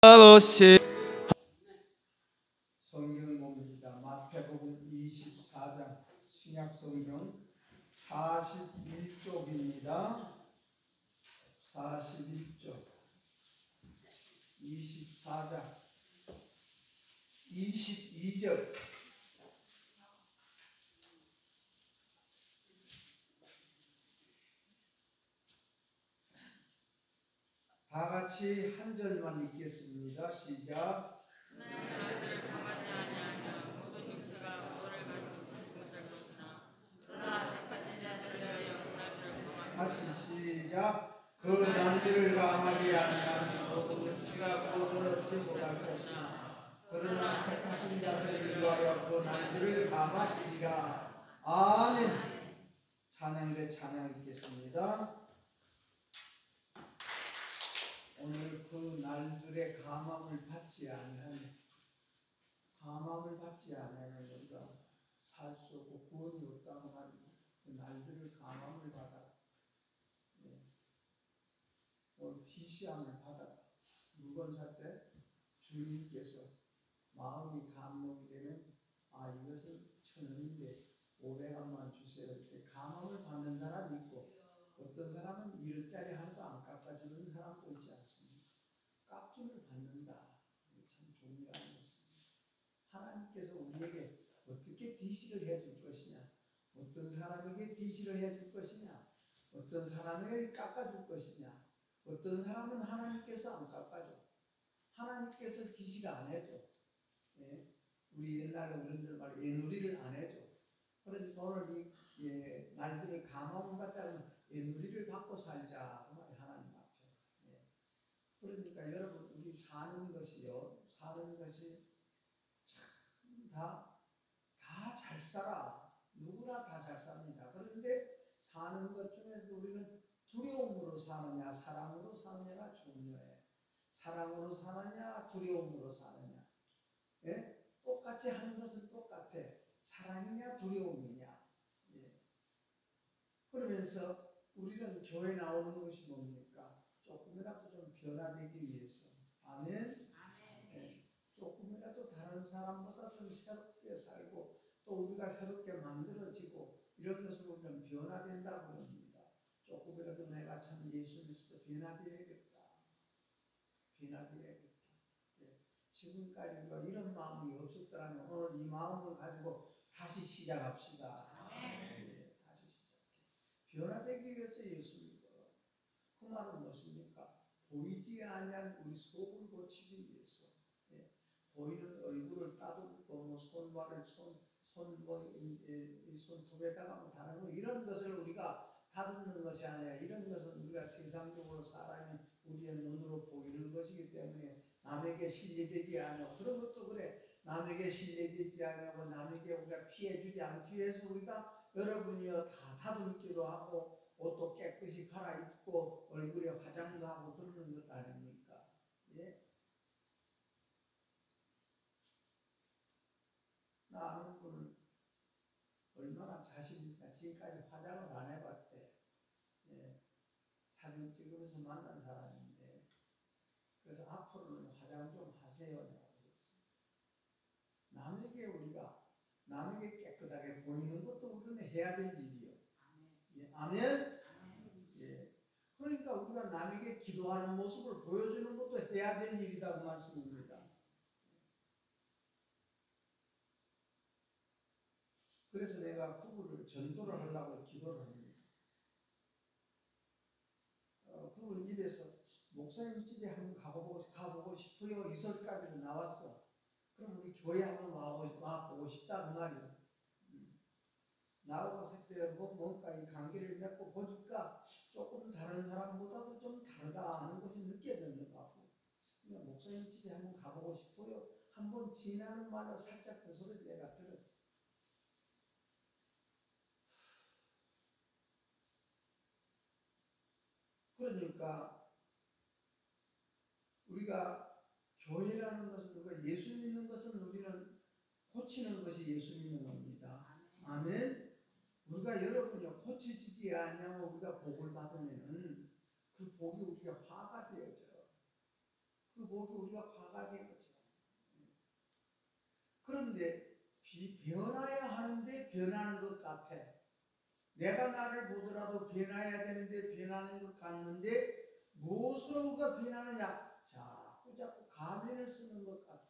아버지. 성경 봅니다. 마태복음 24장 신약성경 41쪽입니다. 41쪽 24장 22절 다 같이 한 절만 읽겠습니다. 시작. 다시 시작. 그 난리를 감하지 아니하면 모든 눈치가 구원을 얻지 못할 것이나 그러나 택하신 자들을 위하여 그 난리를 감하시리라. 아멘. 찬양대 찬양 읽겠습니다. 오늘 그 날들의 감함을 받지 아니하면 우리가 살 수 없고 구원이 없다고 말입니다. 그 날들을 감함을 받아라. 오늘 TC함을 받아라. 물건 살 때 주인께서 마음이 감동이 되면 이것은 1,000원인데 500원만 주세요. 이렇게 감함을 받는 사람이 있고 어떤 사람은 1원짜리 하나도 안 깎아주는 사람도 있지 않습니까? 깎임을 받는다. 참 중요한 것입니다. 하나님께서 우리에게 어떻게 DC를 해줄 것이냐, 어떤 사람에게 DC를 해줄 것이냐, 어떤 사람에게 깎아줄 것이냐, 어떤 사람은 하나님께서 안 깎아줘. 하나님께서 DC가 안 해줘. 우리 옛날에 어른들 말 애누리를 안 해줘. 그러니까 오늘 이 날들을 감함을 받자면 애누리를 받고 살자. 그 말이 하나님 앞에. 그러니까 여러분 우리 사는 것이 참 다 잘 살아. 누구나 다 잘 삽니다. 그런데 사는 것 중에서 우리는 두려움으로 사느냐 사랑으로 사느냐가 중요해. 사랑으로 사느냐 두려움으로 사느냐. 똑같이 하는 것은 똑같아. 사랑이냐 두려움이냐. 그러면서 우리는 교회 나오는 것이 뭡니까? 조금이라도 좀 변화되기 위해서. 아멘. 조금이라도 다른 사람보다 좀 새롭게 살고 또 우리가 새롭게 만들어지고 이런 것으로 우리는 변화된다고 합니다. 조금이라도 내가 참 예수 믿어서 변화되어야겠다. 지금까지 우리가 이런 마음이 없었더라면 오늘 이 마음을 가지고 다시 시작합시다. 다시 시작해. 변화되기 위해서 예수 믿어. 그 말은 무엇입니까? 보이지 아니한 우리 속을 고치기 위해서. 보이는 얼굴을 따듬고 손발을 손톱에다가 다른 거 이런 것을 우리가 다듬는 것이 아니라 이런 것은 우리가 세상적으로 사람이 우리의 눈으로 보이는 것이기 때문에 남에게 신뢰되지 않고 그런 것도 그래. 남에게 신뢰되지 않고 남에게 우리가 피해주지 않기 위해서 우리가 여러분이요 다 다듬기도 하고 옷도 깨끗이 갈아입고 얼굴에 화장도 하고 그러는 것 아닙니까? 나 아는 분은 얼마나 자신있다. 지금까지 화장을 안 해봤대. 사진 찍으면서 만난 사람인데 그래서 앞으로는 화장 좀 하세요. 남에게 깨끗하게 보이는 것도 우리는 해야 될 일이요. 아멘. 그러니까 우리가 남에게 기도하는 모습을 보여주는 것도 해야 될 일이라고 말씀입니다. 그래서 내가 그분을 전도를 하려고 기도를 합니다. 그분 입에서 목사님 집에 한번 가보고 싶어요. 이설까지도 나왔어. 그럼 우리 교회 한번 와보고 싶다 그 말이에요. 나하고 그때 뭔가 이 관계를 맺고 보니까 조금 다른 사람보다도 좀 다르다 하는 것이 느껴지는 것 같고 목사님 집에 한번 가보고 싶어요. 한번 지나는 말로 살짝 그 소리를 내가 들었어. 그러니까 우리가 교회라는 것은 우리가 예수 믿는 것은 우리는 고치는 것이 예수 믿는 겁니다. 아멘. 우리가 여러분이 고쳐지지 않냐고 우리가 복을 받으면은 그 복이 우리가 화가 되어져. 그 복이 우리가 화가 된 거죠. 그런데 변화야 하는데 변하는 것 같아. 내가 나를 보더라도 변화해야 되는데 변하는 것 같는데 무엇으로 우리가 변하느냐? 자꾸 가면을 쓰는 것 같아.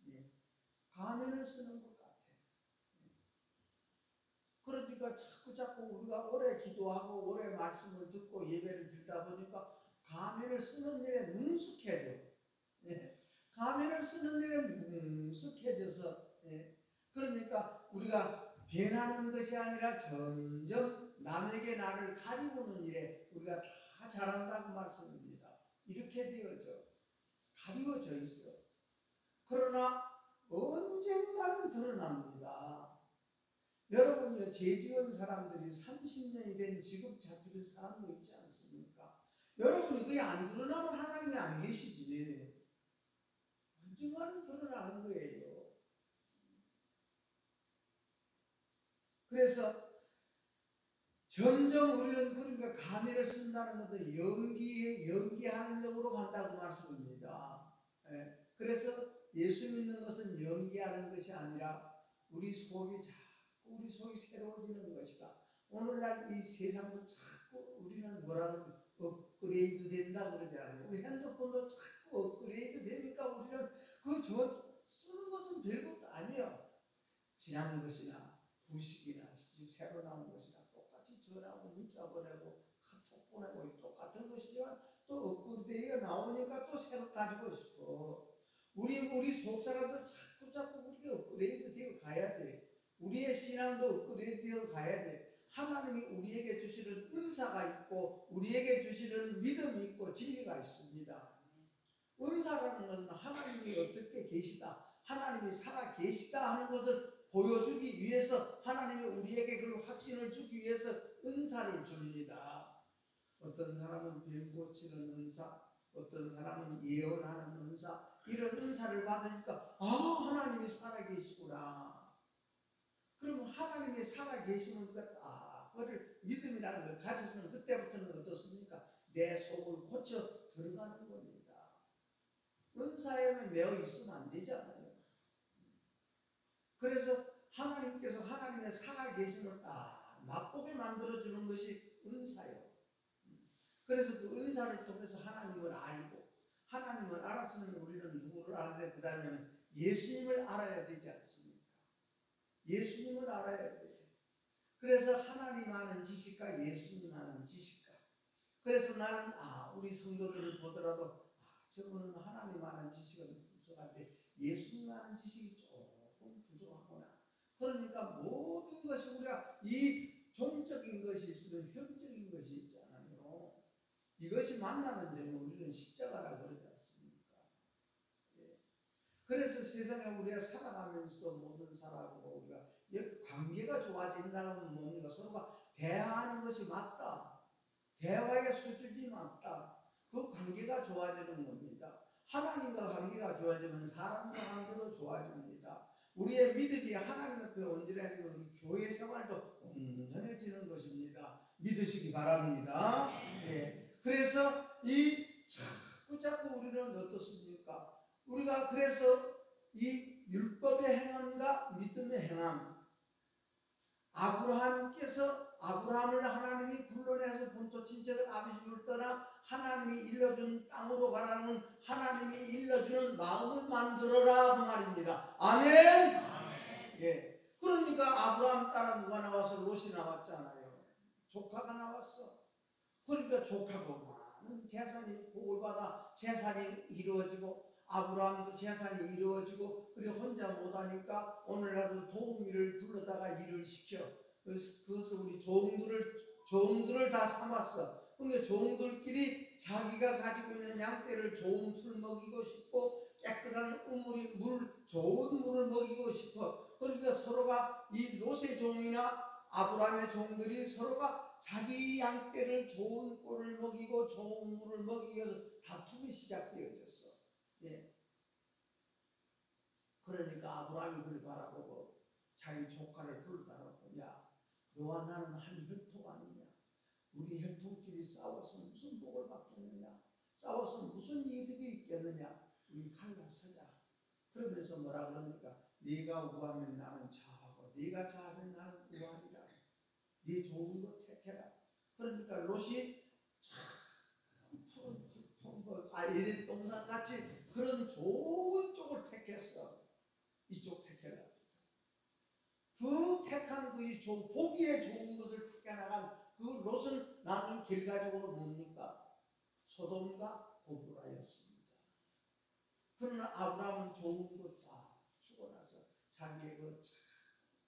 예. 가면을 쓰는 것 같아. 예. 그러니까 자꾸 우리가 오래 기도하고 오래 말씀을 듣고 예배를 드리다 보니까 가면을 쓰는 일에 능숙해져. 예. 가면을 쓰는 일에 능숙해져서 예. 그러니까 우리가 변하는 것이 아니라 점점 남에게 나를 가리우는 일에 우리가 다 잘한다고 말씀입니다. 이렇게 되어져. 가리워져 있어. 그러나 언젠가는 드러납니다. 여러분요, 죄 지은 사람들이 30년이 된 직업 잡히는 사람도 있지 않습니까? 여러분이 그게 안 드러나면 하나님이 안 계시지. 언젠가는 드러나는 거예요. 그래서 점점 우리는 그러니까 가면을 쓴다는 것도 연기하는 쪽으로 간다고 말씀입니다. 예. 그래서 예수 믿는 것은 연기하는 것이 아니라 우리 속이 새로워지는 것이다. 오늘날 이 세상도 자꾸 우리는 뭐라고 업그레이드 된다 그러잖아요. 우리 핸드폰도 자꾸 업그레이드 되니까 우리는 쓰는 것은 별것도 아니에요. 지난 것이나 부식이나 새로 나온 것이나 똑같이 전화하고 문자 보내고 카톡 보내고 똑같은 것이지만 또 업그레이드가 나오니까 또 새로 가지고 싶어. 우리 속사람도 자꾸 우리가 업그레이드 되어 가야 돼. 우리의 신앙도 업그레이드 되어 가야 돼. 하나님이 우리에게 주시는 은사가 있고 우리에게 주시는 믿음이 있고 진리가 있습니다. 은사라는 것은 하나님이 어떻게 계시다, 하나님이 살아 계시다 하는 것을 보여주기 위해서 하나님이 우리에게 그 확신을 주기 위해서 은사를 줍니다. 어떤 사람은 병 고치는 은사, 어떤 사람은 예언하는 은사, 이런 은사를 받으니까 하나님이 살아계시구나. 그러면 하나님이 살아계시는 그걸 믿음이라는 걸 가졌으면 그때부터는 어떻습니까? 내 속을 고쳐 들어가는 겁니다. 은사에만 매여 있으면 안 되잖아요. 그래서 하나님께서 하나님의 살아계심을 딱 맛보게 만들어주는 것이 은사예요. 그래서 그 은사를 통해서 하나님을 알고, 하나님을 알았으면 우리는 누구를 알아야 그 다음에는 예수님을 알아야 되지 않습니까? 예수님을 알아야 돼. 그래서 하나님 아는 지식과 예수님 아는 지식과. 그래서 나는 우리 성도들을 보더라도 저분은 하나님 아는 지식은 부족한데 예수님 아는 지식이 조금 부족하구나. 그러니까 모든 것이 우리가 이 종적인 것이 있으면 형적인 것이 있잖아요. 이것이 만나는 점은 우리는 십자가라 그러지 않습니까? 예. 그래서 세상에 우리가 살아가면서도 모든 사람하고 우리가 관계가 좋아진다는 뭡니까? 서로가 대화하는 것이 맞다. 대화의 수준이 맞다. 그 관계가 좋아지는 겁니다. 하나님과 관계가 좋아지면 사람과 관계도 좋아집니다. 우리의 믿음이 하나님 앞에 온전해지고 우리 교회 생활도 온전해지는 것입니다. 믿으시기 바랍니다. 예. 그래서 자꾸 우리는 어떻습니까? 우리가 그래서 이 율법의 행함과 믿음의 행함, 아브라함을 하나님이 불러내서 본토 친척을 아비집을 떠나 하나님이 일러준 땅으로 가라는 하나님이 일러주는 마음을 만들어라 그 말입니다. 아멘. 예. 그러니까 아브라함 따라 누가 나와서 롯이 나왔잖아요. 조카가 나왔어. 그러니까 조카도 많은 재산이 복을 받아 재산이 이루어지고 아브라함도 재산이 이루어지고 그리고 혼자 못하니까 오늘날도 도우미를 불러다가 일을 시켜. 그것을 우리 종들을 다 삼았어. 그러니까 종들끼리 자기가 가지고 있는 양떼를 좋은 풀 먹이고 싶고 깨끗한 좋은 물을 먹이고 싶어. 그러니까 서로가 이 롯의 종이나 아브라함의 종들이 서로가 자기 양떼를 좋은 꼴을 먹이고 좋은 물을 먹이기 위해서 다툼이 시작되어졌어. 예. 그러니까 아브라함이 그를 바라보고 자기 조카를 불러다놓고 야, 너와 나는 한 혈통 아니냐? 우리 혈통끼리 싸워서 무슨 복을 받겠느냐? 싸워서 무슨 이득이 있겠느냐. 우리 갈라서자. 그러면서 뭐라 그러니까 네가 우하면 나는 자하고 네가 자하면 나는 우하리라. 네 좋은 거 택해라. 그러니까 롯이 이런 동산같이 그런 좋은 쪽을 택했어. 이쪽 택해라. 그 택한 그 보기에 좋은 것을 택해 나간 그 롯은 나는 결과적으로 뭡니까? 소돔과 고모라였습니다. 그러나 아브라함은 좋은 것 다 주고 나서 자기의 그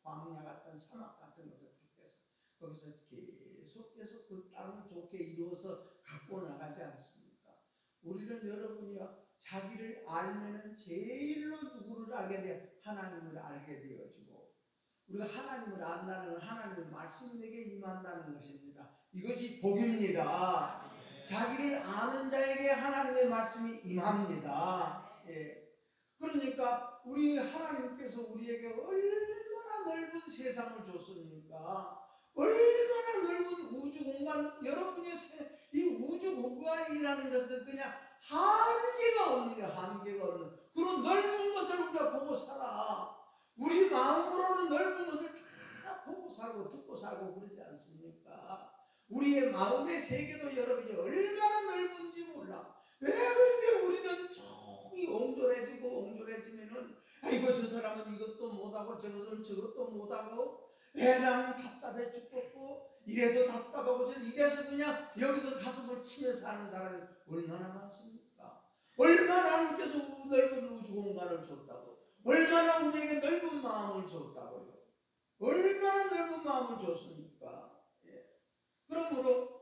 광야 같은 사막 같은 것을 택해서 거기서 계속해서 그 땅을 좋게 이루어서 갖고 나가지 않습니까? 우리는 여러분이요 자기를 알면은 제일로 누구를 알게 돼? 하나님을 알게 되어지고 우리가 하나님을 안다는 건 하나님의 말씀이 내게 임한다는 것입니다. 이것이 복입니다. 자기를 아는 자에게 하나님의 말씀이 임합니다. 예. 그러니까 우리 하나님께서 우리에게 얼마나 넓은 세상을 줬습니까? 얼마나 넓은 우주 공간, 여러분의 이 우주 공간이라는 것은 그냥 한계가 없는 한계가 없는 그런 넓은 것을 우리가 보고 살아. 우리 마음으로는 넓은 것을 다 보고 살고 듣고 살고 그러지 않습니까? 우리의 마음의 세계도 여러분이 얼마나 넓은지 몰라. 왜 그런데 우리는 조금 옹졸해지면은 아이고 저 사람은 이것도 못하고 저것은 저것도 못하고 왜 나는 답답해 죽겠고 이래도 답답하고 이래서 그냥 여기서 가슴을 치며 사는 사람이 얼마나 많습니까? 얼마나 하나님께서 넓은 우주 공간을 줬다고 얼마나 우리에게 넓은 마음을 줬다고요. 얼마나 넓은 마음을 줬습니까? 예. 그러므로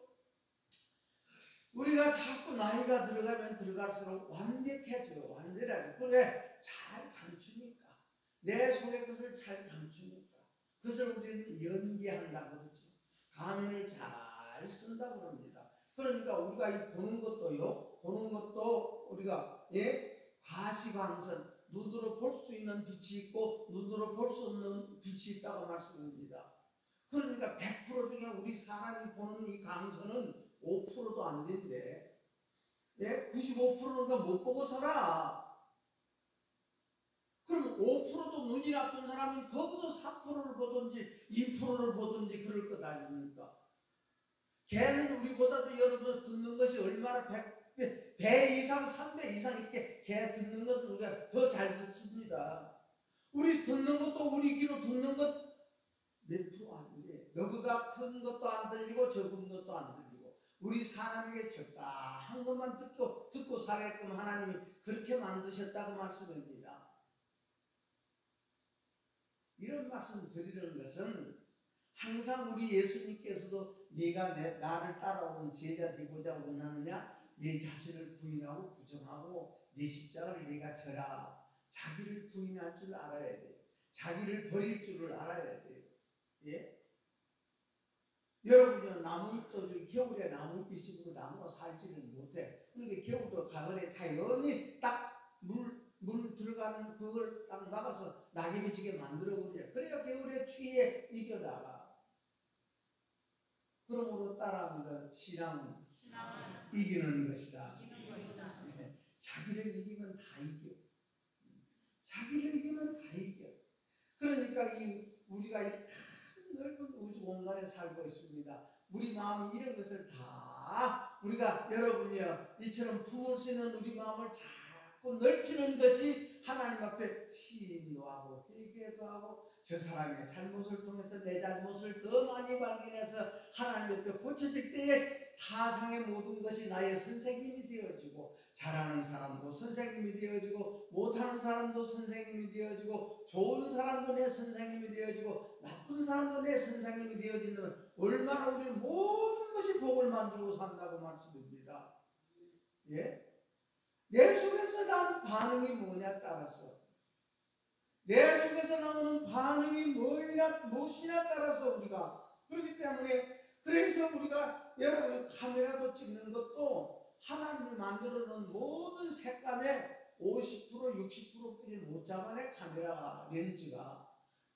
우리가 자꾸 나이가 들어가면 들어갈수록 완벽해져요. 완전하죠. 그래 잘 감추니까 내 속의 것을 잘 감추니까 그것을 우리는 연기한다고 그러죠. 가면을 잘 쓴다고 그럽니다. 그러니까 우리가 이 보는 것도 우리가 과시광선 눈으로 볼 수 있는 빛이 있고 눈으로 볼 수 없는 빛이 있다고 말씀합니다. 그러니까 100% 중에 우리 사람이 보는 이 광선은 5%도 안 된대. 95%는 못 보고 살아. 그럼 5%도 눈이 나쁜 사람은 거기도 4%를 보든지 2%를 보든지 그럴 것 아닙니까? 걔는 우리보다도 여러분 듣는 것이 얼마나 100배 이상 3배 이상 있게 걔 듣는 것은 우리가 더 잘 듣습니다. 우리 듣는 것도 우리 귀로 듣는 것 몇 프로 안 돼. 너보다 큰 것도 안 들리고 적은 것도 안 들리고 우리 사람에게 적당한 것만 듣고 살게끔 하나님이 그렇게 만드셨다고 말씀합니다. 이런 말씀 드리는 것은 항상 우리 예수님께서도 네가 나를 따라오는 제자 되고자 원하느냐 네 자신을 부인하고 부정하고 네 십자가를 네가 져라. 자기를 부인할 줄 알아야 돼. 자기를 버릴 줄을 알아야 돼. 예? 여러분은 나무잎도 겨울에 나무빛이고 나무가 살지를 못해. 그러니까 겨울도 가을에 자연히 딱 물 들어가는 그걸 딱 막아서 낙엽이 지게 만들어버려. 그래야 겨울에 추위에 이겨나가. 그러므로 따라합니다. 신앙은 이기는 것이다. 네. 자기를 이기면 다 이겨. 자기를 이기면 다 이겨. 그러니까 우리가 이 큰 넓은 우주 공간에 살고 있습니다. 우리 마음이 이런 것을 다 우리가 여러분이요 이처럼 품을 수 있는 우리 마음을 자꾸 넓히는 것이 하나님 앞에 시인도 하고 회개도 하고 저 사람의 잘못을 통해서 내 잘못을 더 많이 발견해서 하나님 옆에 고쳐질 때에 타상의 모든 것이 나의 선생님이 되어지고 잘하는 사람도 선생님이 되어지고 못하는 사람도 선생님이 되어지고 좋은 사람도 내 선생님이 되어지고 나쁜 사람도 내 선생님이 되어지는 얼마나 우리는 모든 것이 복을 만들고 산다고 말씀입니다. 예? 내 속에서 나는 반응이 뭐냐 따라서 내 속에서 나오는 반응이 무엇이냐 따라서 우리가 그렇기 때문에 그래서 우리가 여러분 카메라도 찍는 것도 하나님이 만들어 놓은 모든 색감의 50% 60%뿐이 못 잡아내 카메라가 렌즈가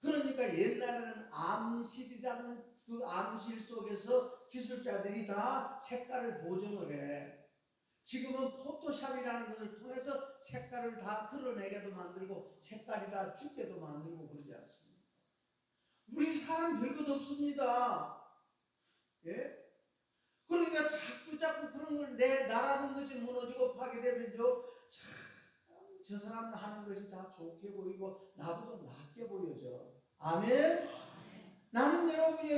그러니까 옛날에는 암실이라는 그 암실 속에서 기술자들이 다 색깔을 보정을 해. 지금은 포토샵이라는 것을 통해서 색깔을 다 드러내게도 만들고 색깔이 다 죽게도 만들고 그러지 않습니까? 우리 사람 별것 없습니다. 예? 그러니까 자꾸 그런 걸 내 나라는 것이 무너지고 파괴되면요, 저 사람 하는 것이 다 좋게 보이고 나보다 낫게 보여져. 아멘? 나는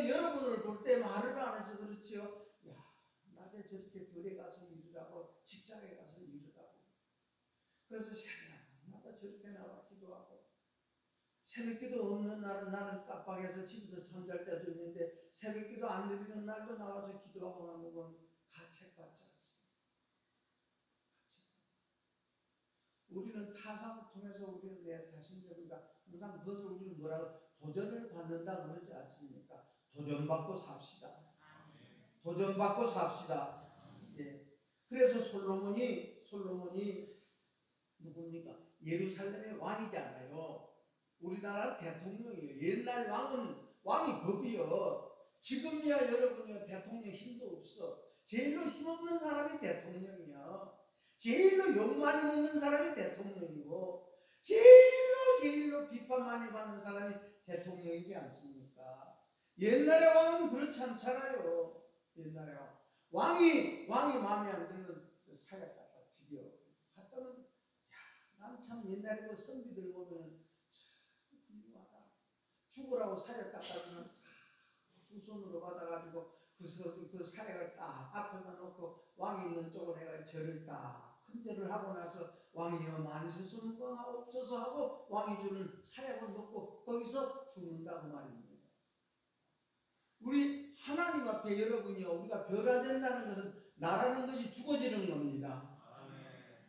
여러분을 볼 때 말을 안 해서 그렇지요. 야, 낮에 저렇게 들에 가서 일하고 직장에 가서 일하고, 그래서 새벽마다 저렇게 나와 기도하고, 새벽기도 없는 날은 나는 깜빡해서 집에서 잠잘 때도 있는데 새벽기도 안 드리는 날도 나와서 기도하고 하는 건 가책받지 않습니다. 우리는 타산을 통해서 우리는 내 자신적인가 항상 그것을 우리는 뭐라고 도전을 받는다 그러지 않습니까? 도전받고 삽시다. 도전받고 삽시다. 예. 그래서 솔로몬이 누굽니까? 예루살렘의 왕이잖아요. 우리나라 대통령이에요. 옛날 왕이 법이요. 지금이야 여러분이요 대통령 힘도 없어. 제일로 힘없는 사람이 대통령이야. 제일로 욕 많이 먹는 사람이 대통령이고, 제일로 비판 많이 받는 사람이 대통령이지 않습니까? 옛날의 왕은 그렇지 않잖아요. 옛날에 왕이 마음에 안 들면 사약 갖다 드려. 갔다는, 난 참 옛날에 그 선비들 보면 참 훌륭하다. 죽으라고 사약 갖다 주면 두 손으로 받아가지고 그 사약을 딱 앞에다 놓고 왕이 있는 쪽으로 내가 절을 딱 큰절을 하고 나서 왕이여 만세손건하옵소서 하고 왕이 주는 사약을 놓고 거기서 죽는다고 말입니다. 우리 하나님 앞에 여러분이요, 우리가 변화된다는 것은 나라는 것이 죽어지는 겁니다.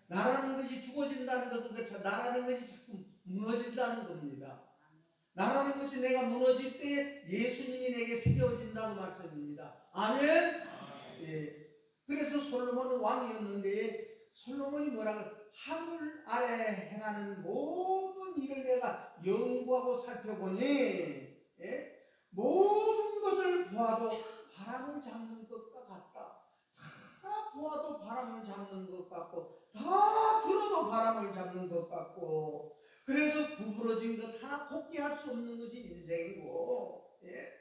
나라는 것이 죽어진다는 것은 나라는 것이 자꾸 무너진다는 겁니다. 나라는 것이 내가 무너질 때 예수님이 내게 새겨진다는 말씀입니다. 아멘? 예. 그래서 솔로몬은 왕이었는데 솔로몬이 뭐라고 하늘 아래 행하는 모든 일을 내가 연구하고 살펴보니, 예? 모든 것을 보아도 바람을 잡는 것과 같다. 다 보아도 바람을 잡는 것 같고 다 들어도 바람을 잡는 것 같고, 그래서 구부러진 것 하나 곱게 할 수 없는 것이 인생이고, 예?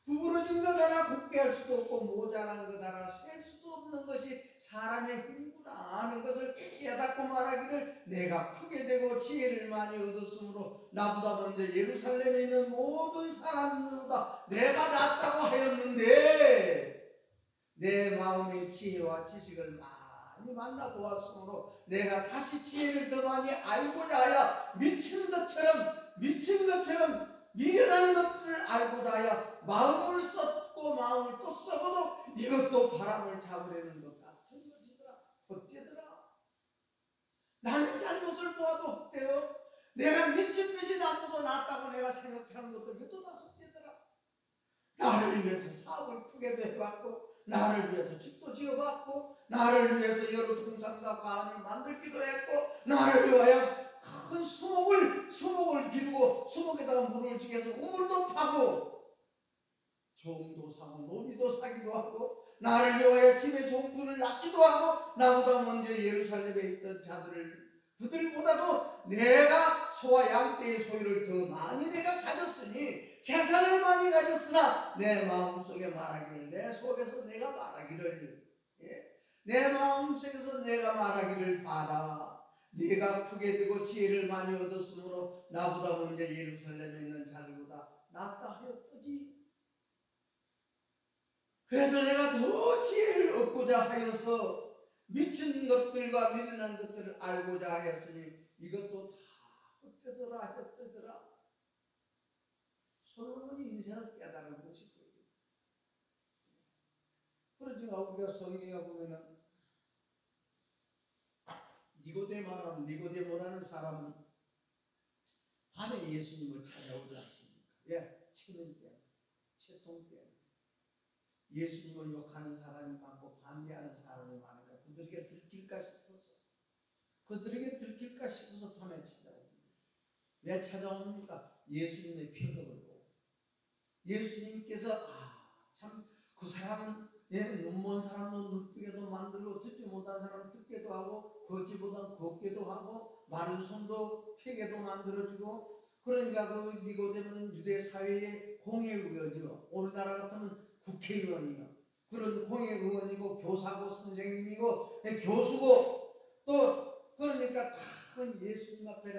구부러진 것 하나 곱게 할 수도 없고 모자란 것 하나 셀 수도 없는 것이 사람의 힘구나 하는 것을 깨닫고 말하기를 내가 크게 되고 지혜를 많이 얻었으므로 나보다 먼저 예루살렘에 있는 모든 사람들보다 내가 낫다고 하였는데 내 마음의 지혜와 지식을 많이 만나보았으므로 내가 다시 지혜를 더 많이 알고자 하여 미친 것처럼 미련한 것들을 알고자 하여 마음을 썼고 마음을 또 썩어도 이것도 바람을 잡으려는 것 같은 것이더라. 헛되더라. 남의 잘못을 보아도 헛되요. 내가 미친 듯이 나보다 낫다고 내가 생각하는 것도 이것도 다 헛되더라. 나를 위해서 사업을 크게도 해봤고, 나를 위해서 집도 지어봤고, 나를 위해서 여러 동산과 가문을 만들기도 했고, 나를 위하여 큰 수목을 기르고 수목에다가 물을 지게서 우물도 파고 종도 사고 노비도 사기도 하고, 나를 위하여 집에 종들을 낳기도 하고, 나보다 먼저 예루살렘에 있던 자들을 그들보다도 내가 소와 양떼의 소유를 더 많이 내가 가졌으니, 재산을 많이 가졌으나 내 마음속에 말하기를, 내 속에서 내가 말하기를, 예? 내 마음속에서 내가 말하기를 봐라. 네가 크게 되고 지혜를 많이 얻었으므로 나보다 먼저 예루살렘에 있는 자들보다 낫다 하였더지. 그래서 내가 더 지혜를 얻고자 하여서 미친 것들과 미련한 것들을 알고자 하였으니 이것도 다 헛되더라. 솔로몬이 인생을 깨달은 것이 거예요. 그러니까 우리가 성경에 보면은 니고데모라는 사람은 밤에 예수님을 찾아오지 않습니까? 왜? 체면 때문에, 채통 때문에. 예수님을 욕하는 사람이 많고 반대하는 사람이 많으니까 그들에게 들킬까 싶어서 밤에 찾아옵니다. 왜 찾아옵니까? 예수님의 표적을 보고. 예수님께서 참 그 사람은 눈먼 사람도 눈뜨게도 만들고 듣지 못한 사람 듣게도 하고 걷지보다 걷게도 하고 마른 손도 펴게도 만들어주고 그러니까 그 니고데모는 유대 사회의 공회의원이요. 오늘나라 같으면 국회의원이요. 그런 공회의원이고 교사고 선생님이고 교수고 또 그러니까 다 예수님 앞에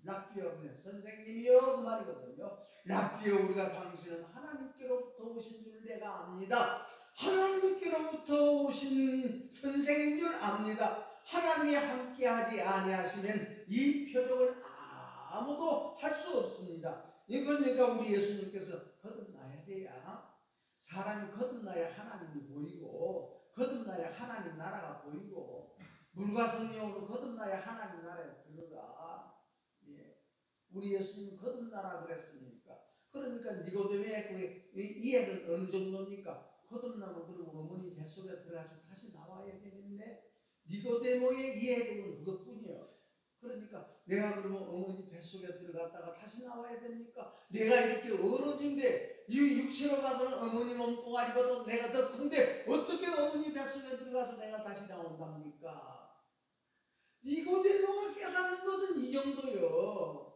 라삐어 선생님이요 그 말이거든요. 라삐어 우리가 당신은 하나님께로부터 오신 줄 내가 압니다. 하나님께로부터 오신 선생인 줄 압니다. 하나님이 함께하지 아니하시면 이 표적을 아무도 할 수 없습니다. 그러니까 우리 예수님께서 거듭나야 돼야 사람이 거듭나야 하나님이 보이고 거듭나야 하나님 나라가 보이고 물과 성령으로 거듭나야 하나님 나라에 들어가. 우리 예수님 거듭나라 그랬습니까? 그러니까 니고데모의 그 이해는 어느 정도입니까? 거듭나면 그리고 어머니 뱃속에 들어가서 다시 나와야 되는데 니고데모의 이해는 그것뿐이에요. 그러니까 내가 그러면 어머니 뱃속에 들어갔다가 다시 나와야 됩니까? 내가 이렇게 어른인데 이 육체로 가서는 어머니 몸뚱아리보다 내가 더 큰데 어떻게 어머니 뱃속에 들어가서 내가 다시 나온답니까? 니고데모가 깨닫는 것은 이 정도요.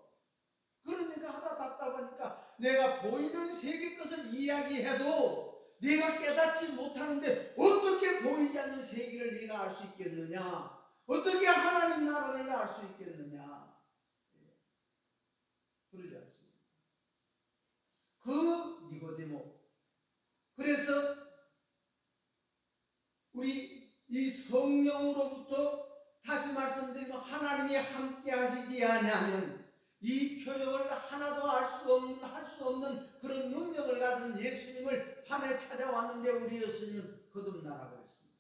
그러니까 하다 답답하니까 내가 보이는 세계 것을 이야기해도 내가 깨닫지 못하는데 어떻게 보이지 않는 세계를 내가 알 수 있겠느냐? 어떻게 하나님 나라를 알 수 있겠느냐? 그러지 않습니다. 그 니고데모. 그래서 우리 이 성령으로부터 다시 말씀드리면 하나님이 함께 하시지 아니하면 이 표적을 하나도 할 수 없는 그런 능력을 가진 예수님을 밤에 찾아왔는데 우리 예수님은 거듭나라 그랬습니다.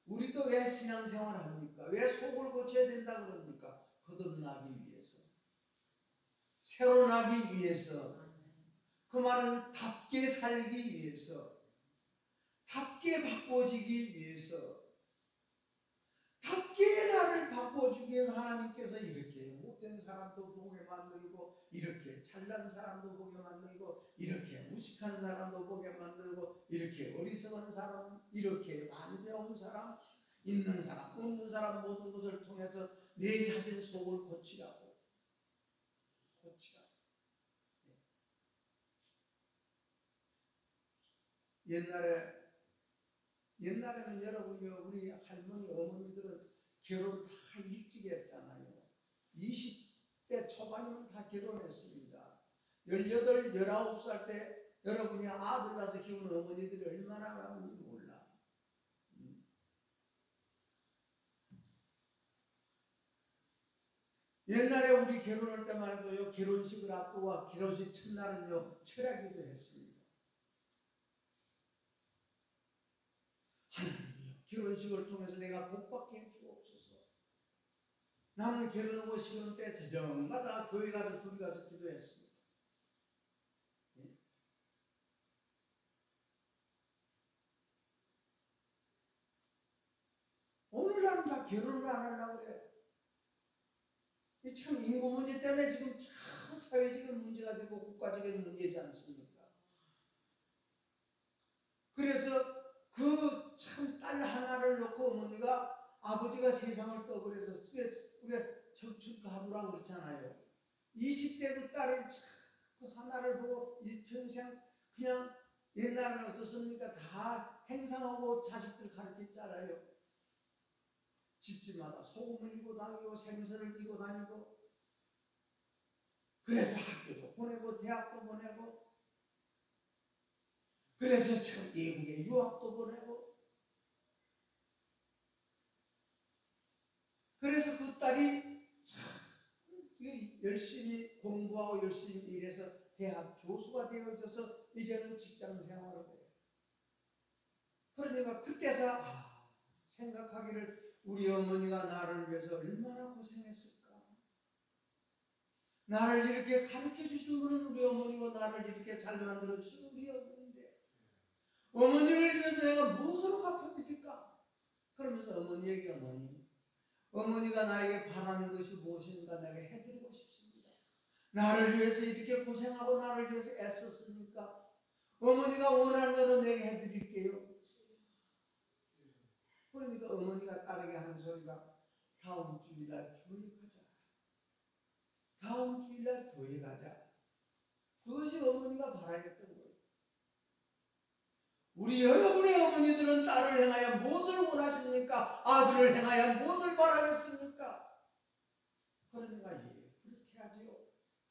우리도 왜 신앙생활을 합니까? 왜 속을 고쳐야 된다 그럽니까? 거듭나기 위해서, 새로 나기 위해서, 그 말은 답게 살기 위해서, 답게 바꿔지기 위해서, 답게 나를 바꿔주기 위해서 하나님께서 이렇게 못된 사람도 보게 만들고 이렇게 잘난 사람도 보게 만들고 이렇게 무식한 사람도 보게 만들고 이렇게 어리석은 사람 이렇게 많이 배운 사람 있는 사람 없는 사람 모든 것을 통해서 내 자신 속을 고치라고. 옛날에는 여러분 우리 할머니 어머니들은 결혼 다 일찍 했잖아요. 20대 초반이면 다 결혼했습니다. 18, 19살 때 여러분이 아들 낳아서 키우는 어머니들이 얼마나 많은지 몰라. 옛날에 우리 결혼할 때만 해도요, 결혼식을 앞두고 결혼식 첫날은요, 철야기도 했습니다. 하나님이요, 결혼식을 통해서 내가 복받게 주옵소서. 나는 결혼하고 싶은 때 저녁마다 교회 가서 둘이 가서 기도했습니다. 네? 오늘날은 다 결혼을 안 하려고 그래. 참 인구 문제 때문에 지금 참 사회적인 문제가 되고 국가적인 문제지 않습니까? 그래서 그 참 딸 하나를 놓고 어머니가 아버지가 세상을 떠버려서 우리가 저축가부라고 그렇잖아요. 20대 그 딸을 그 하나를 보고 일평생 그냥 옛날에는 어떻습니까? 다 행상하고 자식들 가르쳤잖아요. 집집마다 소금을 이고 다니고 생선을 이고 다니고 그래서 학교도 보내고 대학도 보내고 그래서 참 외국에 유학도 보내고 그래서 그 딸이 참 열심히 공부하고 열심히 일해서 대학 교수가 되어져서 이제는 직장 생활을 해요. 그러니까 그때서 생각하기를 우리 어머니가 나를 위해서 얼마나 고생했을까. 나를 이렇게 가르쳐 주신 분은 우리 어머니고 나를 이렇게 잘 만들어 주신 우리 어머니인데 어머니를 위해서 내가 무엇으로 갚아드릴까? 그러면서 어머니에게 어머니가 나에게 바라는 것이 무엇인가 내가 해드리고 싶습니다. 나를 위해서 이렇게 고생하고 나를 위해서 애썼으니까 어머니가 원하는 대로 내게 해드릴게요. 그러니까 어머니가 딸에게 하는 소리가 다음 주일날 교회 가자. 다음 주일날 교회 가자. 그것이 어머니가 바라였던 거예요. 우리 여러분의 어머니들은 딸을 행하여 무엇을 원하십니까? 아들을 행하여 무엇을 바라겠습니까? 그러니까 그렇게 하지요.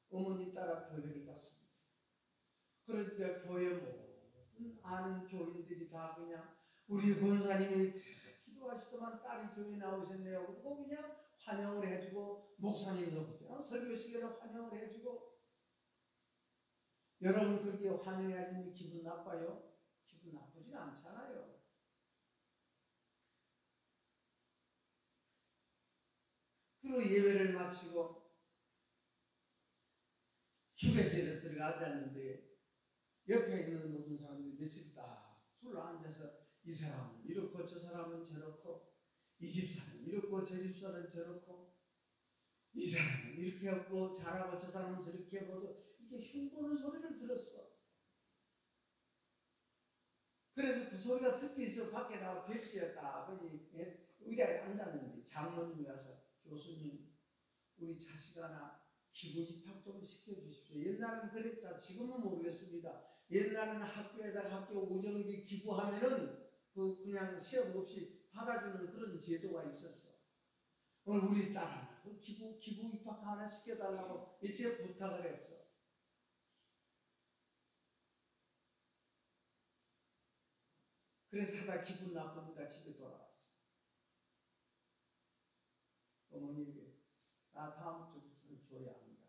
어머니 따라 교회를 갔습니다. 그러니까 교회 모든 아는 교인들이 다 그냥 우리 권사님이 기도하시더만 딸이 교회 나오셨네요. 그리고 그냥 환영을 해주고 목사님도 그냥 설교 시간에 환영을 해주고. 여러분 그렇게 환영해야지 기분 나빠요? 기분 나쁘진 않잖아요. 그리고 예배를 마치고 휴게실에 들어가자는데 옆에 있는 모든 사람들이 몇십 다 줄로 앉아서 이 사람은 이렇고 저 사람은 저렇고 이 집사는 이렇고 저 집사는 저렇고 이 사람은 이렇게 하고 잘하고 저 사람은 저렇게 하고 이렇게 흉보는 소리를 들었어. 그래서 그 소리가 듣기 있어 밖에 나와 벽지에 딱 거기 의자에 앉았는데 장로님이 와서 교수님 우리 자식 하나 기부 입학 좀 시켜주십시오. 옛날에는 그랬자 지금은 모르겠습니다. 옛날에는 학교에다가 학교 운영비 기부하면은 그냥 시험 없이 받아주는 그런 제도가 있었어. 오늘 우리 딸 하나 기부 입학 하나 시켜달라고 이제 부탁을 했어. 그래서 하다 기분 나쁘니까 집에 돌아왔어. 어머니에게 나 다음 주부터는 교회 안 가.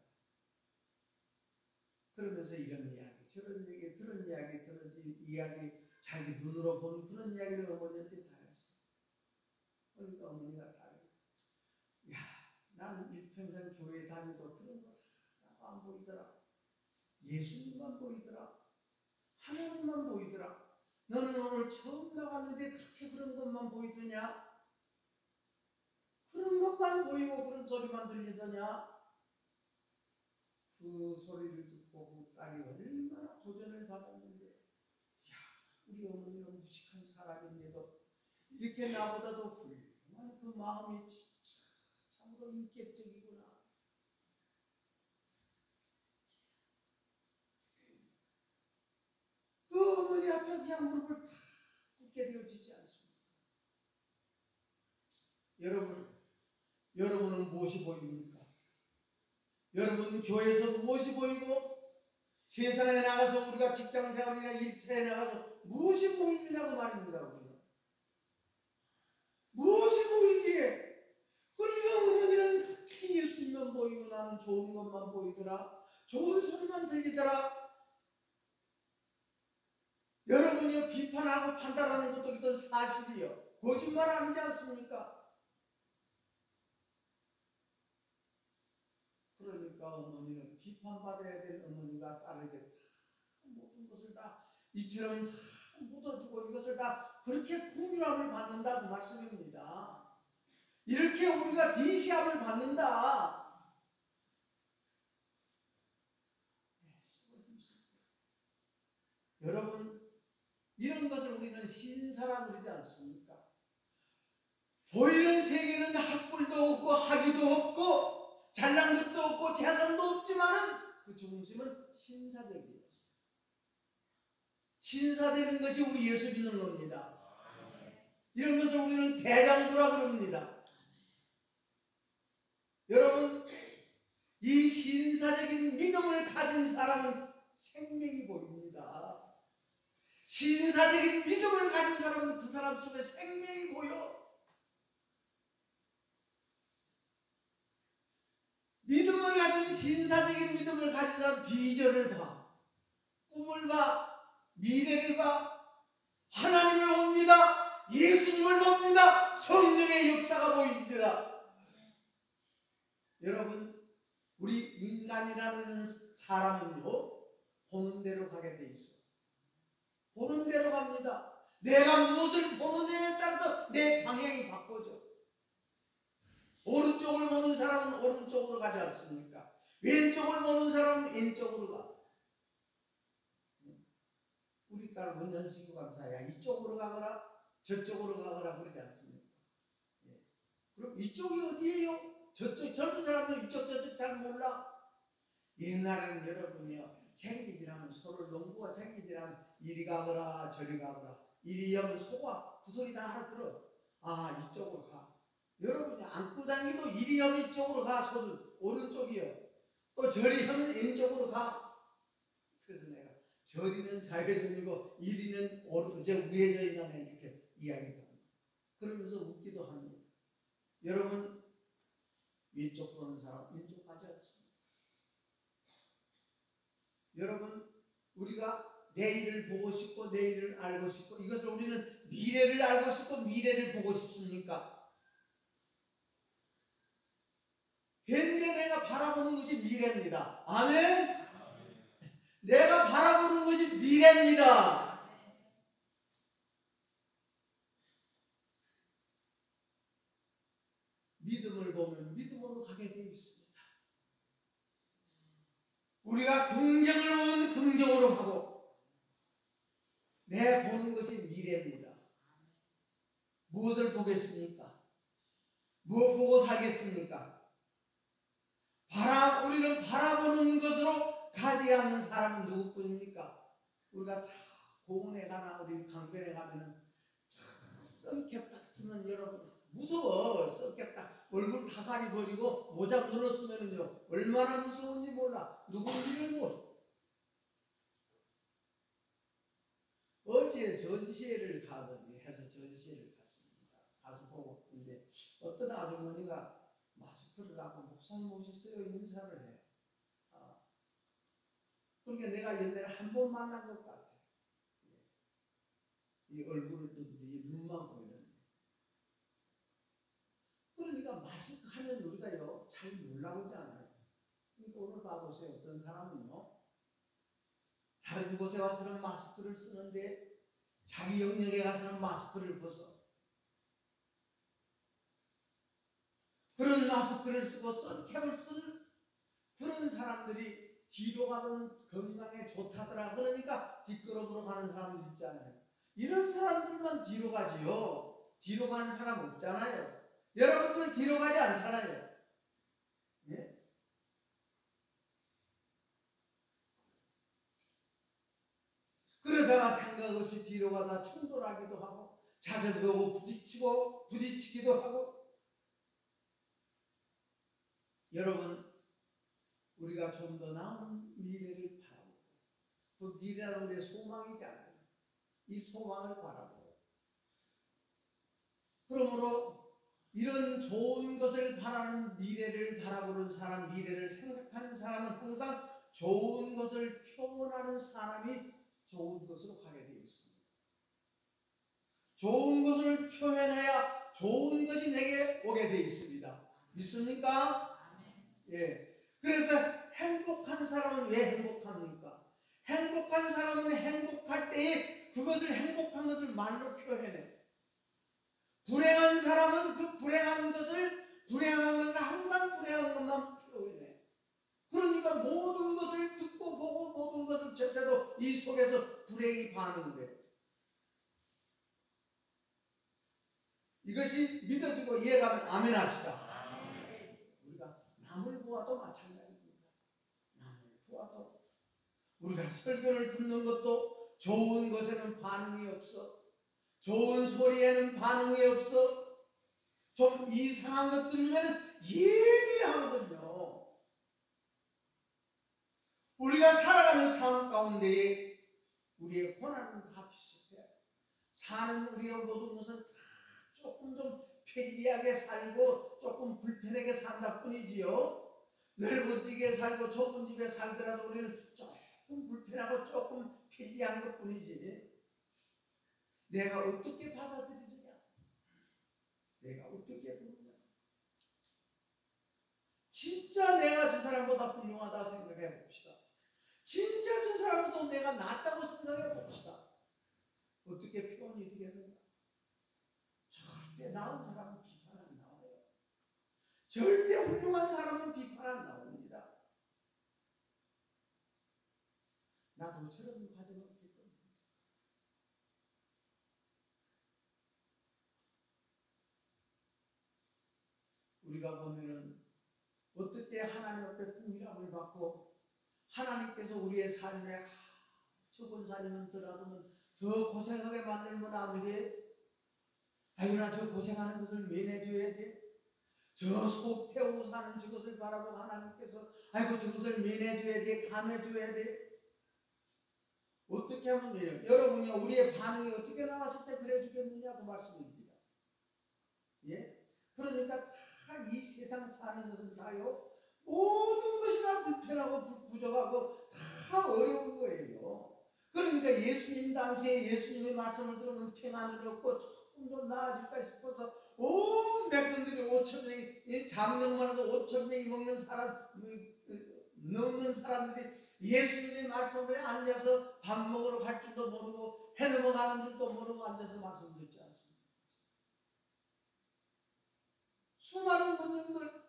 그러면서 이런 이야기 저런 얘기 그런 이야기 저런 이야기 자기 눈으로 본 그런 이야기를 어머니한테 다 했어. 그러니까 어머니가 다 야 나는 일평생 교회 다니도 그런 거 하나도 안 보이더라. 예수님만 보이더라. 하나님만 보이더라. 너는 오늘 처음 나갔는데 그렇게 그런 것만 보이더냐? 그런 것만 보이고 그런 소리만 들리더냐? 그 소리를 듣고 그 딸이 얼마나 도전을 받았는데 야 우리 어머니는 무식한 사람인데도 이렇게 나보다도 훌륭한 그 마음이 참으로 인격적이구나. 그 어머니 앞에 그냥 무릎을 탁 꿇게 되어지지 않습니까? 여러분은 무엇이 보입니까? 여러분 교회에서 무엇이 보이고 세상에 나가서 우리가 직장생활이나 일터에 나가서 무엇이 보이느냐고 말입니다. 우리는 무엇이 보이기에 그러니까 어머니는 특히 예수님만 보이고 나는 좋은 것만 보이더라. 좋은 소리만 들리더라. 여러분이요 비판하고 판단하는 것도 일단 사실이요. 거짓말 아니지 않습니까? 그러니까 어머니는 비판받아야 될 어머니가 딸에게 모든 것을 다 이처럼 다 묻어주고 이것을 다 그렇게 풍요함을 받는다고 말씀입니다. 이렇게 우리가 디시함을 받는다. 여러분 이런 것을 우리는 신사라 그러지 않습니까? 보이는 세계는 학벌도 없고 학위도 없고 잘난 것도 없고 재산도 없지만은 그 중심은 신사적이에요. 신사되는 것이 우리 예수 믿는 겁니다. 이런 것을 우리는 대장부라 그럽니다. 여러분 이 신사적인 믿음을 가진 사람은 생명이 보입니다. 신사적인 믿음을 가진 사람은 그 사람 속에 생명이 보여. 믿음을 가진 신사적인 믿음을 가진 사람 비전을 봐. 꿈을 봐. 미래를 봐. 하나님을 봅니다. 예수님을 봅니다. 성령의 역사가 보입니다. 여러분 우리 인간이라는 사람은요 보는 대로 가게 돼 있어. 보는 대로 갑니다. 내가 무엇을 보느냐에 따라서 내 방향이 바꿔져. 오른쪽을 보는 사람은 오른쪽으로 가지 않습니까? 왼쪽을 보는 사람은 왼쪽으로 가. 그러니까 운전신고 감사야 이쪽으로 가거라 저쪽으로 가거라 그러지 않습니까? 예. 그럼 이쪽이 어디예요? 저쪽 젊은 사람들 이쪽 저쪽 잘 몰라. 옛날에는 여러분이요 쟁기질하면 서로 농부가 쟁기질하면 이리 가거라 저리 가거라 이리 하면 소가 그 소리 다 알아들어. 아 이쪽으로 가. 여러분이 안고 다니도 이리 하면 이쪽으로 가 소는 오른쪽이요. 또 저리 하면 왼쪽으로 가. 그래서 내가 저리는 좌회전이고 이리는 우회전이라면 이렇게 이야기합니다. 그러면서 웃기도 합니다. 여러분 왼쪽 보는 사람 왼쪽 가지 않습니다. 여러분 우리가 내일을 보고 싶고 내일을 알고 싶고 이것을 우리는 미래를 알고 싶고 미래를 보고 싶습니까? 현재 내가 바라보는 것이 미래입니다. 아멘? 내가 바라보는 것이 미래입니다. 믿음을 보면 믿음으로 가게 되어 있습니다. 우리가 긍정을 보면 긍정으로 하고 내 보는 것이 미래입니다. 무엇을 보겠습니까? 무엇 보고 살겠습니까? 우리는 바라보는 것으로 가지 않는 사람은 누구뿐입니까? 우리가 다 공원에 가나 우리 강변에 가면은 썩겹딱 쓰는 여러분 무서워. 썩겹딱 얼굴 다 가리버리고 모자 눌렀으면은요 얼마나 무서운지 몰라. 누군지를 몰라. 어제 전시회를 가더니 해서 전시회를 갔습니다. 가서 보고 있는데 어떤 아주머니가 마스크를 하고 목사님 오셨어요? 인사를 해. 그러니까 내가 옛날에 한 번 만난 것 같아. 이 얼굴을 이 눈만 보이는데. 그러니까 마스크 하면 우리가요 잘 몰라보지 않아요. 그러니까 오늘 봐보세요. 어떤 사람은요 다른 곳에 와서는 마스크를 쓰는데 자기 영역에 가서는 마스크를 벗어. 그런 마스크를 쓰고 선캡을 쓰는 그런 사람들이 뒤로 가면 건강에 좋다더라. 그러니까 뒷걸음으로 가는 사람들 있잖아요. 이런 사람들만 뒤로 가지요. 뒤로 가는 사람 없잖아요. 여러분들 뒤로 가지 않잖아요. 예? 그러다가 생각 없이 뒤로 가다 충돌하기도 하고 자전거 부딪히기도 하고. 여러분 우리가 좀 더 나은 미래를 바라보고 그 미래는 우리의 소망이잖아요. 이 소망을 바라보고 그러므로 이런 좋은 것을 바라는 미래를 바라보는 사람, 미래를 생각하는 사람은 항상 좋은 것을 표현하는 사람이 좋은 것으로 가게 되어 있습니다. 좋은 것을 표현해야 좋은 것이 내게 오게 되어 있습니다. 믿습니까? 예. 그래서 행복한 사람은 왜 행복합니까? 행복한 사람은 행복할 때에 그것을 행복한 것을 말로 표현해. 불행한 사람은 그 불행한 것을 항상 불행한 것만 표현해. 그러니까 모든 것을 듣고 보고 모든 것을 접해도 이 속에서 불행이 반응돼. 이것이 믿어지고 이해가면 아멘 합시다. 우리가 남을 보아도 마찬가지입니다. 남을 보아도 우리가 설교를 듣는 것도 좋은 것에는 반응이 없어. 좋은 소리에는 반응이 없어. 좀 이상한 것 들으면 예민하거든요. 우리가 살아가는 삶 가운데에 우리의 고난은 다 비슷해. 사는 우리의 모든 것은 다 조금 좀 편리하게 살고 조금 불편하게 산다 뿐이지요. 넓은 집에 살고 좁은 집에 살더라도 우리는 조금 불편하고 조금 편리한 것 뿐이지. 내가 어떻게 받아들이느냐, 내가 어떻게 보느냐. 진짜 내가 저 사람보다 훌륭하다 생각해 봅시다. 진짜 저 사람보다 내가 낫다고 생각해 봅시다. 어떻게 표현이 되겠는가? 절대 나은 사람은 비판 안 나와요. 절대 훌륭한 사람은 비판 안 나옵니다. 나도 저런 과정을 겪었는데 우리가 보면은 어떻게 하나님 앞에 부일함을 받고 하나님께서 우리의 삶에 저 권사님은 더 고생하게 만들면 아무리 아이고 나 저 고생하는 것을 면해줘야 돼. 저 속 태우고 사는 저것을 바라보고 하나님께서 아이고 저것을 면해줘야 돼. 감해줘야 돼. 어떻게 하면 돼요? 여러분이 우리의 반응이 어떻게 나왔을 때 그래 주겠느냐고 말씀입니다. 예? 그러니까 다 이 세상 사는 것은 다요 모든 것이 다 불편하고 부족하고 다 어려운 거예요. 그러니까 예수님 당시에 예수님의 말씀을 들으면 평안을 얻고 조금 더 나아질까 싶어서 온 백성들이 5,000명이 장령만 해도 5,000명이 먹는 사람 넘는 사람들이 예수님의 말씀에 앉아서 밥 먹으러 갈 줄도 모르고 해 넘어가는 줄도 모르고 앉아서 말씀 듣지 않습니까? 수많은 분들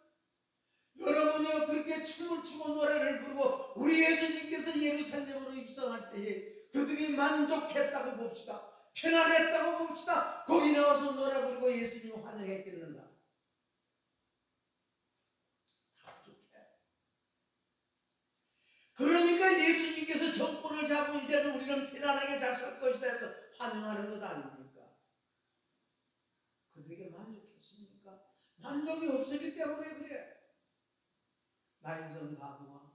여러분이요 그렇게 춤을 추고 노래를 부르고 우리 예수님께서 예루살렘으로 입성할 때에 그들이 만족했다고 봅시다. 편안했다고 봅시다. 거기 나와서 노래 부르고 예수님 환영했겠는가? 다 부족해. 그러니까 예수님께서 정권을 잡고 이제는 우리는 편안하게 잘 살 것이다 해서 환영하는 것 아닙니까? 그들에게 만족했습니까? 만족이 없었기 때문에 그래. 나인선 가수가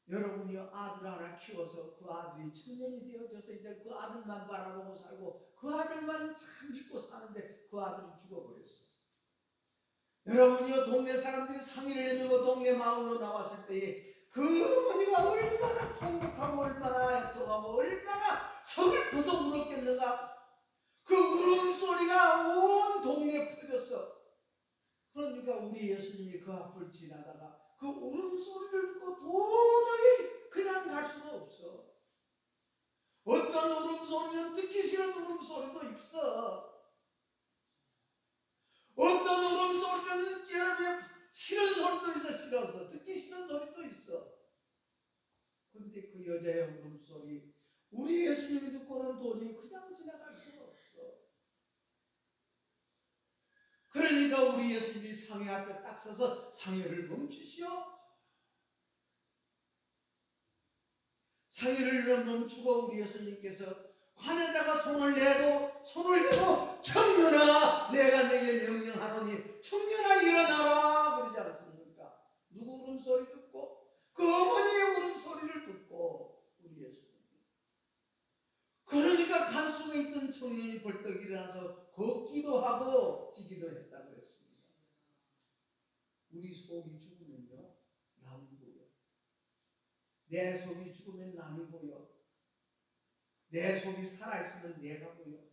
여러분이 아들 하나 키워서 그 아들이 청년이 되어져서 이제 그 아들만 바라보고 살고 그 아들만 참 믿고 사는데 그 아들이 죽어버렸어. 여러분이요 동네 사람들이 상의를 해주고 동네 마을로 나왔을 때에 그 어머니가 얼마나 통곡하고 얼마나 애통하고 얼마나 서글퍼서 울었겠는가. 그 울음소리가 온 동네에 퍼졌어. 그러니까 우리 예수님이 그 앞을 지나다가 그 울음소리를 듣고 도저히 그냥 갈 수가 없어. 어떤 울음소리는 듣기 싫은 울음소리도 있어. 어떤 울음소리는 싫은 소리도 있어. 싫어서 듣기 싫은 소리도 있어. 근데 그 여자의 울음소리 우리 예수님이 듣고는 도저히 그냥 지나갈 수가 없어. 그러니까 우리 예수님이 상회 앞에 딱 서서 상회를 멈추시오. 상회를 멈추고 우리 예수님께서 관에다가 손을 내고 청년아 내가 내게 명령하노니 청년아 일어나라 그러지 않습니까? 누구 울음소리 듣고 그 어머니의 울음소리를 듣고 우리 예수님 그러니까 간 속에 있던 청년이 벌떡 일어나서 걷기도 하고 뛰기도 했다고 그랬습니다. 우리 속이 죽으면요 남이 보여. 내 속이 죽으면 남이 보여. 내 속이 살아있으면 내가 보여.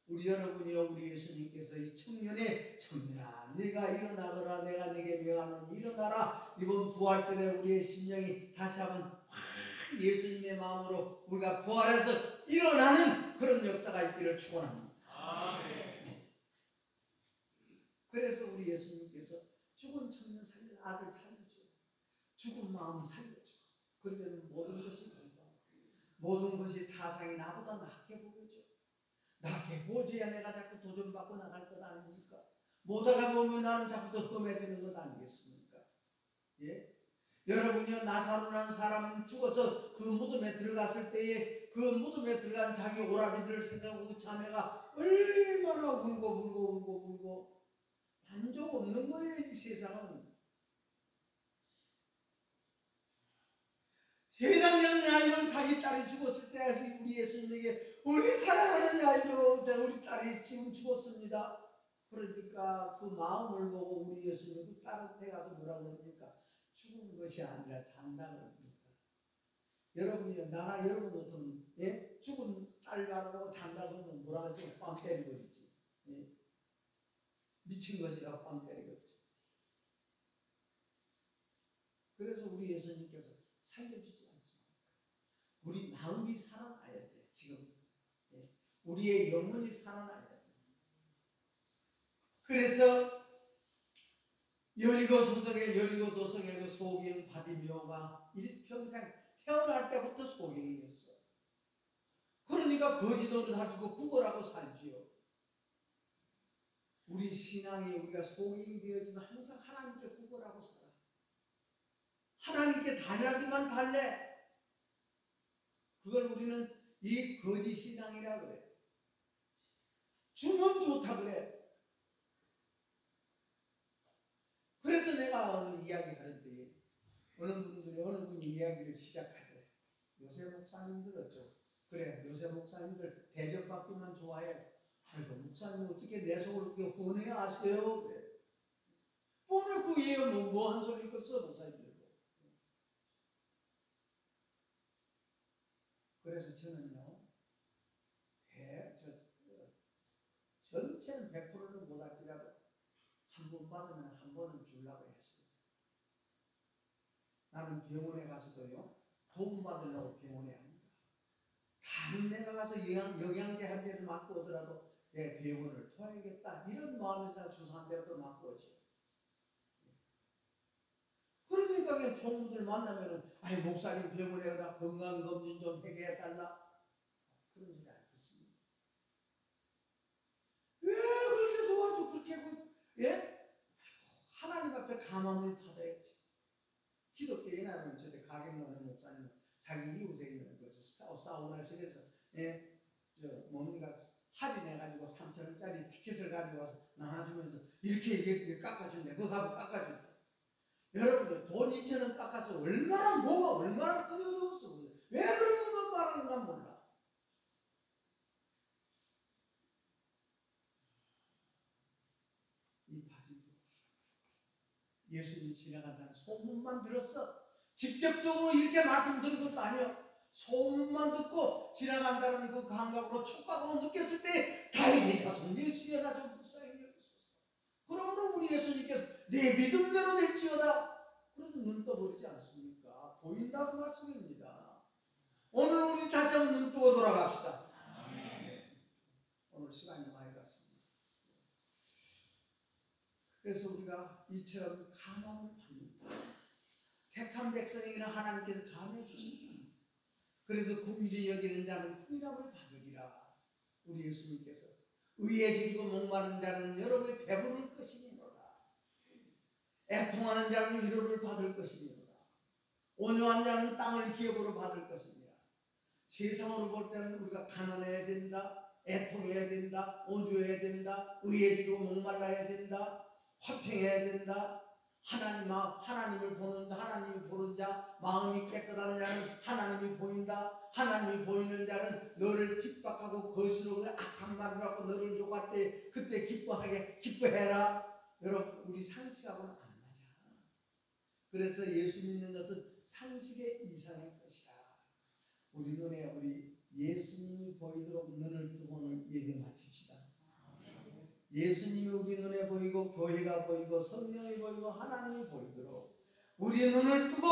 우리 여러분이요 우리 예수님께서 이 청년아 네가 일어나거라 내가 네게 명하노니 일어나라. 이번 부활절에 우리의 심령이 다시 한번 예수님의 마음으로 우리가 부활해서 일어나는 그런 역사가 있기를 축원합니다. 아멘. 그래서 우리 예수님께서 죽은 청년 살려 아들 살려줘. 죽은 마음 살려줘. 그러면 모든 것이 타상이 나보다 낫게 보여져. 낫게 보여줘야 내가 자꾸 도전받고 나갈 것 아닙니까? 못하다 보면 나는 자꾸 더 험해지는 것 아니겠습니까? 예? 여러분이요 나사로라는 사람은 죽어서 그 무덤에 들어갔을 때에 그 무덤에 들어간 자기 오라비들을 생각하고 그 자매가 얼마나 울고 만족 없는 거예요. 이 세상은. 세상적 야이론 자기 딸이 죽었을 때 우리 예수님에게 우리 사랑하는 야이로 우리 딸이 지금 죽었습니다. 그러니까 그 마음을 보고 우리 예수님이 그 딸한테 가서 뭐라고 그럽니까? 죽은 것이 아니라 잔다고 합니다. 여러분이 나나 여러분 같은 예? 죽은 딸 바라보고 잔다고 하면 뭐라 하지? 뺨 때리버리지. 예? 미친 것이라 뺨 때리겠지. 그래서 우리 예수님께서 살려주지 않습니까? 우리 마음이 살아나야 돼. 지금 예? 우리의 영혼이 살아나야 돼. 그래서 여리고 소적의 여리고 도성의 그 소경 바디메오가 일평생 태어날 때부터 소경이었어. 그러니까 거지도를 가지고 구걸하고 살지요. 우리 신앙이 우리가 소인이 되어지면 항상 하나님께 구걸하고 살아. 하나님께 달라기만 달래. 그걸 우리는 이 거짓 신앙이라 그래. 주면 좋다 그래. 그래서 내가 어느 이야기 하는데 어느 분이 이야기를 시작하더래. 요새 목사님들 어쩌고 그래, 요새 목사님들 대접받기만 좋아해. 아이고 목사님 어떻게 내 속을 그렇게 훤히 아세요? 그래. 뻔히 그 예요. 뭐한 소리 있겠어 목사님들. 그래서 저는요, 전체는 100%는 못할지라도 한 번 받으면 한 번은 주려고 했어요. 나는 병원에 가서도요, 도움 받으려고 병원에 합니다. 다른 데가 가서 영양제 한 대를 맞고 오더라도 내 병원을 토해야겠다 이런 마음에서 주사 한 대를 또 맞고 오지. 그러니까 그냥 총무들 만나면은 아이 목사님 병원에 가다 건강검진 좀 해결해달라 그런 소리 안 듣습니다. 왜 그렇게 도와줘? 그렇게 예? 하나님 앞에 감함을 받아야지. 기독교에 나면 저때 가격론의 목사님은 자기 이웃에 있는 것을 사우나실에서 예? 뭡니까 할인해가지고 3,000원짜리 티켓을 가지고 와서 나눠주면서 이렇게 깎아준대. 그거 가고 깎아준대. 여러분들 돈 2,000원 깎아서 뭐가 얼마나 커져줬어. 왜 그런 것만 말하는가 몰라. 이 바지 예수님 지나간다는 소문만 들었어. 직접적으로 이렇게 말씀 들은 것도 아니야. 소문만 듣고 지나간다는 그 감각으로 촉각으로 느꼈을 때 다윗의 자손 예수여나 좀 불쌍히 여기소서. 그러므로 우리 예수님께서 내 믿음대로 될지어다. 그래서 눈 떠버리지 않습니까? 보인다고 말씀입니다. 오늘 우리 다시 한번 눈 뜨고 돌아갑시다. 오늘 시간이 많이 갔습니다. 그래서 우리가 이처럼 감함을 받는다. 택한 백성에게는 하나님께서 감해 주신다. 그래서 긍휼히 여기는 자는 풍요함을 받으리라. 우리 예수님께서 의에 질고 목마른 자는 여러분이 배부를 것이니로다. 애통하는 자는 위로를 받을 것이니로다. 온유한 자는 땅을 기업으로 받을 것이니라. 세상으로 볼 때는 우리가 가난해야 된다, 애통해야 된다, 온유해야 된다, 의에 질고 목말라야 된다, 화평해야 된다. 하나님을 보는 자, 마음이 깨끗한 자는 하나님이 보인다. 하나님이 보이는 자는 너를 핍박하고 거스르고 악한 말을 하고 너를 욕할 때 그때 기뻐해라. 여러분 우리 상식하고는 안 맞아. 그래서 예수 믿는 것은 상식의 이상의 것이다. 우리 눈에 우리 예수님이 보이도록 눈을 뜨고 오늘 예배 마칩시다. 예수님이 우리 눈에 보이고 교회가 보이고 성령이 보이고 하나님이 보이도록 우리 눈을 뜨고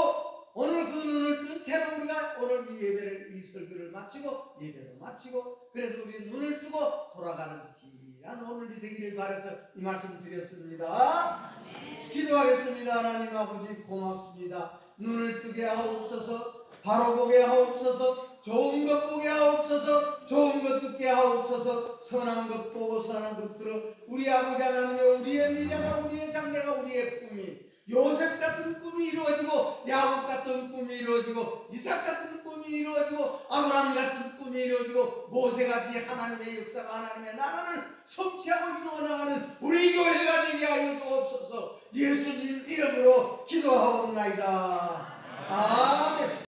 오늘 그 눈을 뜬 채로 우리가 오늘 이 예배를 이 설교를 마치고 예배도 마치고 그래서 우리 눈을 뜨고 돌아가는 귀한 오늘이 되기를 바라서 이 말씀 드렸습니다. 기도하겠습니다. 하나님 아버지 고맙습니다. 눈을 뜨게 하옵소서. 바로 보게 하옵소서. 좋은 것 보게 하옵소서. 좋은 것 듣게 하옵소서. 선한 것 보고 선한 것 들어 우리 아버지 하나님의 우리의 미래가 우리의 장래가 우리의 꿈이 요셉 같은 꿈이 이루어지고 야곱 같은 꿈이 이루어지고 이삭 같은 꿈이 이루어지고 아브라함 같은 꿈이 이루어지고 모세같이 하나님의 역사가 하나님의 나라를 성취하고 이루어나가는 우리 교회가 되게 하여 주옵소서. 예수님 이름으로 기도하옵나이다.